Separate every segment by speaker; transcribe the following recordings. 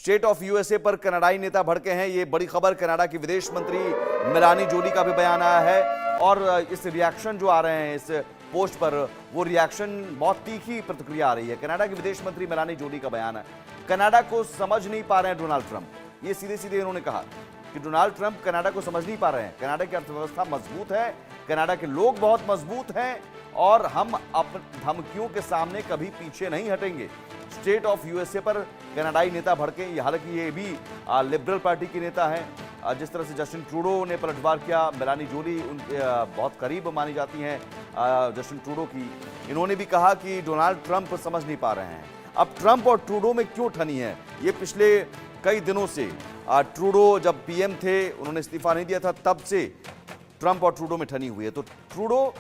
Speaker 1: State of USA पर कनाडाई नेता भड़के हैं, ये बड़ी खबर। कनाडा की विदेश मंत्री मेलानी जोली का भी बयान आया है और इस रिएक्शन जो आ रहे हैं इस पोस्ट पर, वो रिएक्शन बहुत तीखी प्रतिक्रिया आ रही है। कनाडा की विदेश मंत्री मेलानी जोली का बयान है, कनाडा को समझ नहीं पा रहे हैं डोनाल्ड ट्रंप। ये सीधे सीधे इन्होंने कहा कि डोनाल्ड ट्रंप कनाडा को समझ नहीं पा रहे हैं। कनाडा की अर्थव्यवस्था मजबूत है, कनाडा के लोग बहुत मजबूत हैं और हम अपनी धमकियों के सामने कभी पीछे नहीं हटेंगे। स्टेट ऑफ यूएसए पर कनाडाई नेता भड़के, हालांकि ये भी लिबरल पार्टी के नेता हैं। जिस तरह से जस्टिन ट्रूडो ने पलटवार किया, मेलानी जोली उनके बहुत करीब मानी जाती हैं जस्टिन ट्रूडो की। इन्होंने भी कहा कि डोनाल्ड ट्रंप समझ नहीं पा रहे हैं। अब ट्रंप और ट्रूडो में क्यों ठनी है, ये पिछले कई दिनों से, ट्रूडो जब पीएम थे, उन्होंने इस्तीफा नहीं दिया था, तब से ट्रंप और ट्रूडो में ठनी हुई है। तो ट्रूडो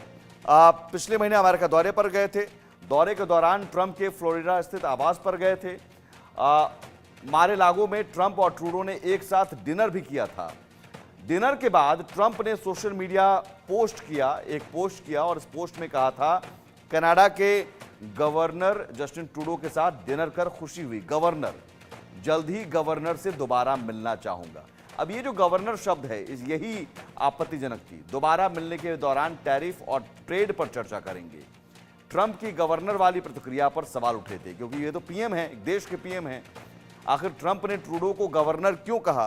Speaker 1: पिछले महीने अमेरिका दौरे पर गए थे। दौरे के दौरान ट्रंप के फ्लोरिडा स्थित आवास पर गए थे। मारे लागो में ट्रंप और ट्रूडो ने एक साथ डिनर भी किया था। डिनर के बाद ट्रंप ने सोशल मीडिया एक पोस्ट किया और इस पोस्ट में कहा था, कनाडा के गवर्नर जस्टिन ट्रूडो के साथ डिनर कर खुशी हुई। गवर्नर, जल्द ही गवर्नर से दोबारा मिलना चाहूंगा। अब ये जो गवर्नर शब्द है, यही आपत्तिजनक थी। दोबारा मिलने के दौरान टैरिफ और ट्रेड पर चर्चा करेंगे। ट्रंप की गवर्नर वाली प्रतिक्रिया पर सवाल उठे थे, क्योंकि ये तो पीएम है, एक देश के पीएम हैं। आखिर ट्रंप ने ट्रूडो को गवर्नर क्यों कहा?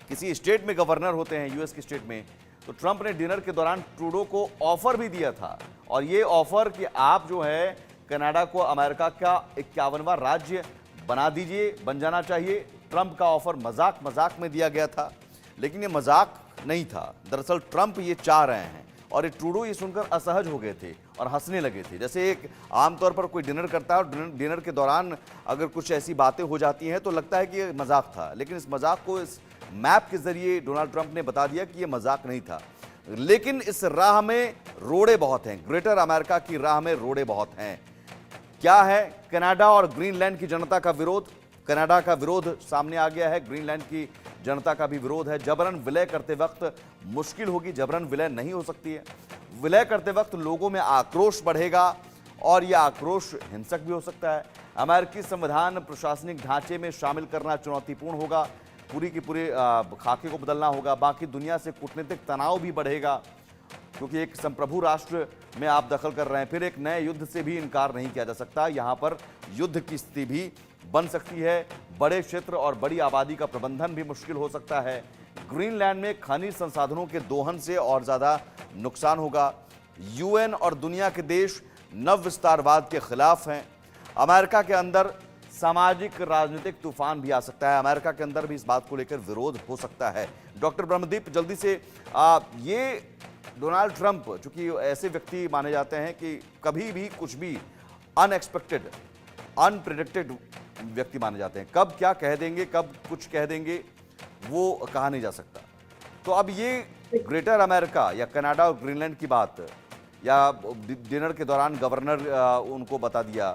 Speaker 1: किसी स्टेट में गवर्नर होते हैं, यूएस के स्टेट में। तो ट्रंप ने डिनर के दौरान ट्रूडो को ऑफर भी दिया था, और ये ऑफर कि आप जो है कनाडा को अमेरिका का 51वां राज्य बना दीजिए, बन जाना चाहिए। ट्रंप का ऑफर मजाक में दिया गया था, लेकिन ये मजाक नहीं था। दरअसल ट्रंप ये चाह रहे हैं, और ये ट्रूडो ये सुनकर असहज हो गए थे और हंसने लगे थे। जैसे एक आमतौर पर कोई डिनर करता है और डिनर के दौरान अगर कुछ ऐसी बातें हो जाती हैं तो लगता है कि ये मजाक था, लेकिन इस मजाक को इस मैप के जरिए डोनाल्ड ट्रंप ने बता दिया कि ये मजाक नहीं था। लेकिन इस राह में रोड़े बहुत हैं, ग्रेटर अमेरिका की राह में रोड़े बहुत हैं। क्या है? कनाडा और ग्रीनलैंड की जनता का विरोध। कनाडा का विरोध सामने आ गया है, ग्रीनलैंड की जनता का भी विरोध है। जबरन विलय करते वक्त मुश्किल होगी, जबरन विलय नहीं हो सकती है। विलय करते वक्त लोगों में आक्रोश बढ़ेगा और यह आक्रोश हिंसक भी हो सकता है। अमेरिकी संविधान प्रशासनिक ढांचे में शामिल करना चुनौतीपूर्ण होगा। पूरी की पूरी खाके को बदलना होगा। बाकी दुनिया से कूटनीतिक तनाव भी बढ़ेगा, क्योंकि एक संप्रभु राष्ट्र में आप दखल कर रहे हैं। फिर एक नए युद्ध से भी इनकार नहीं किया जा सकता। यहां पर युद्ध की स्थिति भी बन सकती है। बड़े क्षेत्र और बड़ी आबादी का प्रबंधन भी मुश्किल हो सकता है। ग्रीनलैंड में खनिज संसाधनों के दोहन से और ज्यादा नुकसान होगा। यूएन और दुनिया के देश नव विस्तारवाद के खिलाफ हैं। अमेरिका के अंदर सामाजिक राजनीतिक तूफान भी आ सकता है। अमेरिका के अंदर भी इस बात को लेकर विरोध हो सकता है। डॉक्टर ब्रह्मदीप, जल्दी से ये डोनाल्ड ट्रंप, चूंकि ऐसे व्यक्ति माने जाते हैं कि कभी भी कुछ भी अनएक्सपेक्टेड, अनप्रिडिक्टेड व्यक्ति माने जाते हैं। कब क्या कह देंगे, कब कुछ कह देंगे, वो कहा नहीं जा सकता। तो अब ये ग्रेटर अमेरिका या कनाडा और ग्रीनलैंड की बात, या डिनर के दौरान गवर्नर उनको बता दिया,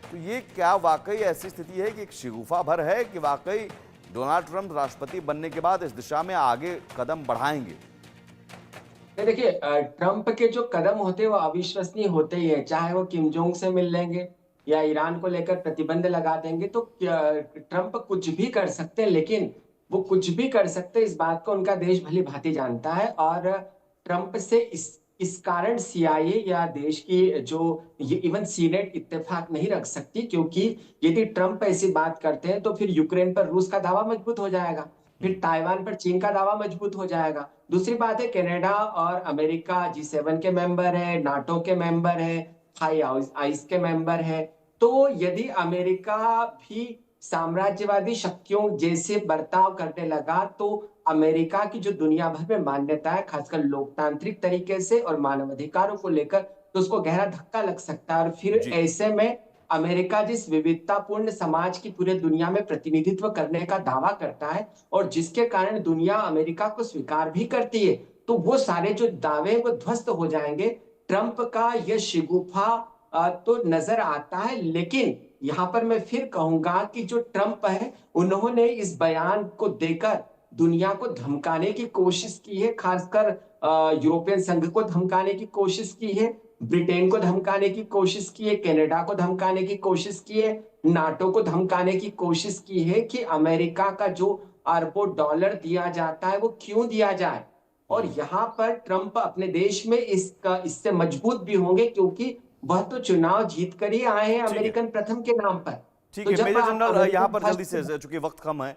Speaker 1: तो ये क्या वाकई ऐसी स्थिति है कि एक शिगुफा भर है कि वाकई डोनाल्ड ट्रंप राष्ट्रपति बनने के बाद इस दिशा में आगे कदम बढ़ाएंगे?
Speaker 2: देखिए, ट्रंप के जो कदम होते हैं वो अविश्वसनीय होते ही है। चाहे वो किम जोंग से मिल लेंगे या ईरान को लेकर प्रतिबंध लगा देंगे, तो ट्रंप कुछ भी कर सकते हैं। लेकिन वो कुछ भी कर सकते हैं, इस बात को उनका देश भली भांति जानता है। और ट्रंप से इस कारण सीआईए या देश की जो इवन सीनेट इत्तेफाक नहीं रख सकती, क्योंकि यदि ट्रंप ऐसी बात करते हैं तो फिर यूक्रेन पर रूस का दावा मजबूत हो जाएगा, फिर ताइवान पर चीन का दावा मजबूत हो जाएगा। दूसरी बात है, कनाडा और अमेरिका G7 के मेंबर है, नाटो के मेंबर है, थाई आइस के मेंबर है। तो यदि अमेरिका भी साम्राज्यवादी शक्तियों जैसे बर्ताव करने लगा, तो अमेरिका की जो दुनिया भर में मान्यता है, खासकर लोकतांत्रिक तरीके से और मानवाधिकारों को लेकर, तो उसको गहरा धक्का लग सकता है। और फिर
Speaker 1: जी।
Speaker 2: ऐसे में अमेरिका जिस विविधतापूर्ण समाज की पूरे दुनिया में प्रतिनिधित्व करने का दावा करता है और जिसके कारण दुनिया अमेरिका को स्वीकार भी करती है, तो वो सारे जो दावे वो ध्वस्त हो जाएंगे। ट्रंप का यह शिगुफा तो नजर आता है, लेकिन यहां पर मैं फिर कहूंगा कि जो ट्रंप है, उन्होंने इस बयान को देकर दुनिया को धमकाने की कोशिश की है, खासकर यूरोपियन संघ को धमकाने की कोशिश की है। ब्रिटेन को धमकाने की कोशिश की है, कनाडा को धमकाने की कोशिश की है, नाटो को धमकाने की कोशिश की है कि अमेरिका का जो अरबों डॉलर दिया जाता है वो क्यों दिया जाए। और यहाँ पर ट्रंप अपने देश में इससे मजबूत भी होंगे, क्योंकि वह तो चुनाव जीत कर ही आए हैं
Speaker 1: ठीक है,
Speaker 2: अमेरिकन प्रथम के नाम पर।
Speaker 1: ठीक
Speaker 2: तो
Speaker 1: है
Speaker 2: जब
Speaker 1: मेजर
Speaker 2: आप
Speaker 1: जनरल, यहाँ
Speaker 2: अमेरिकन
Speaker 1: पर जल्दी
Speaker 2: फर्स्ट,
Speaker 1: से चूंकि वक्त कम है,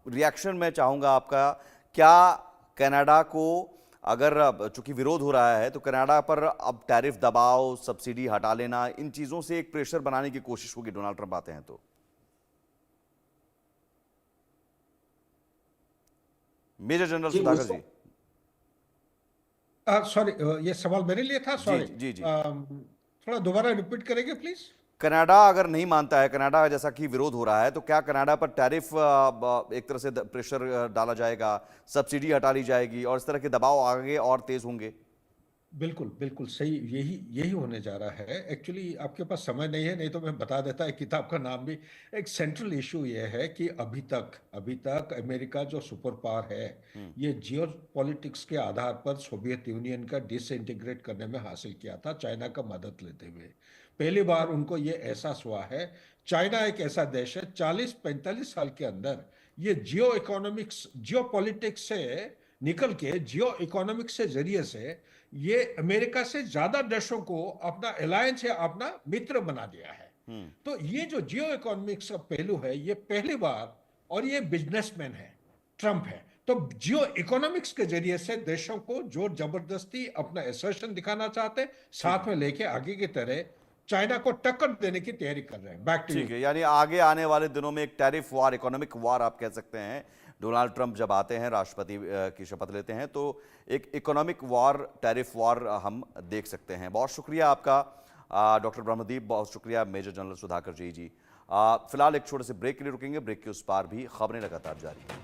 Speaker 1: रिएक्शन मैं चाहूंगा आपका। क्या कनाडा को अगर चूंकि विरोध हो रहा है तो कनाडा पर अब टैरिफ दबाव, सब्सिडी हटा लेना, इन चीजों से एक प्रेशर बनाने की कोशिश होगी डोनाल्ड ट्रंप आते हैं तो? मेजर जनरल
Speaker 2: जी
Speaker 1: सुधाकर
Speaker 2: उसको
Speaker 1: जी।
Speaker 3: सॉरी, ये सवाल मेरे लिए था,
Speaker 1: जी
Speaker 3: सॉरी।
Speaker 1: जी जी।
Speaker 3: थोड़ा दोबारा रिपीट करेंगे प्लीज।
Speaker 1: कनाडा अगर नहीं मानता है, कनाडा जैसा कि विरोध हो रहा है, तो क्या कनाडा पर टैरिफ एक तरह से प्रेशर डाला जाएगा, सब्सिडी हटा ली जाएगी और इस तरह के दबाव आगे और तेज होंगे?
Speaker 3: बिल्कुल बिल्कुल सही, यही यही होने जा रहा है। एक्चुअली आपके पास समय नहीं है, नहीं तो मैं बता देता। एक किताब का नाम भी, एक सेंट्रल इशू ये है कि अभी तक अमेरिका जो सुपर पावर है, ये जियो पॉलिटिक्स के आधार पर सोवियत यूनियन का डिसइंटीग्रेट करने में हासिल किया था, चाइना का मदद लेते हुए। पहली बार उनको ये एहसास हुआ है। चाइना एक ऐसा देश है 40-45 साल के अंदर ये जियो पॉलिटिक्स से निकल के जियो इकोनॉमिक्स से जरिए से ये अमेरिका से ज्यादा देशों को अपना अलायंस या अपना मित्र बना दिया है। तो ये जो जियो इकोनॉमिक्स का पहलू है, ये पहली बार, और ये बिजनेसमैन है, ट्रंप है। तो जियो इकोनॉमिक्स के जरिए से देशों को जोर जबरदस्ती अपना एसर्शन दिखाना चाहते, साथ में लेके आगे की तरह चाइना को टक्कर देने की तैयारी कर रहे हैं। Back to you.
Speaker 1: ठीक है, यानी आगे आने वाले दिनों में एक टैरिफ वॉर, इकोनॉमिक वॉर आप कह सकते हैं। डोनाल्ड ट्रंप जब आते हैं, राष्ट्रपति की शपथ लेते हैं, तो एक इकोनॉमिक वॉर, टैरिफ वॉर हम देख सकते हैं। बहुत शुक्रिया आपका डॉक्टर ब्रह्मदीप, बहुत शुक्रिया मेजर जनरल सुधाकर जी। फिलहाल एक छोटे से ब्रेक के लिए रुकेंगे, ब्रेक के उस पार भी खबरें लगातार जारी हैं।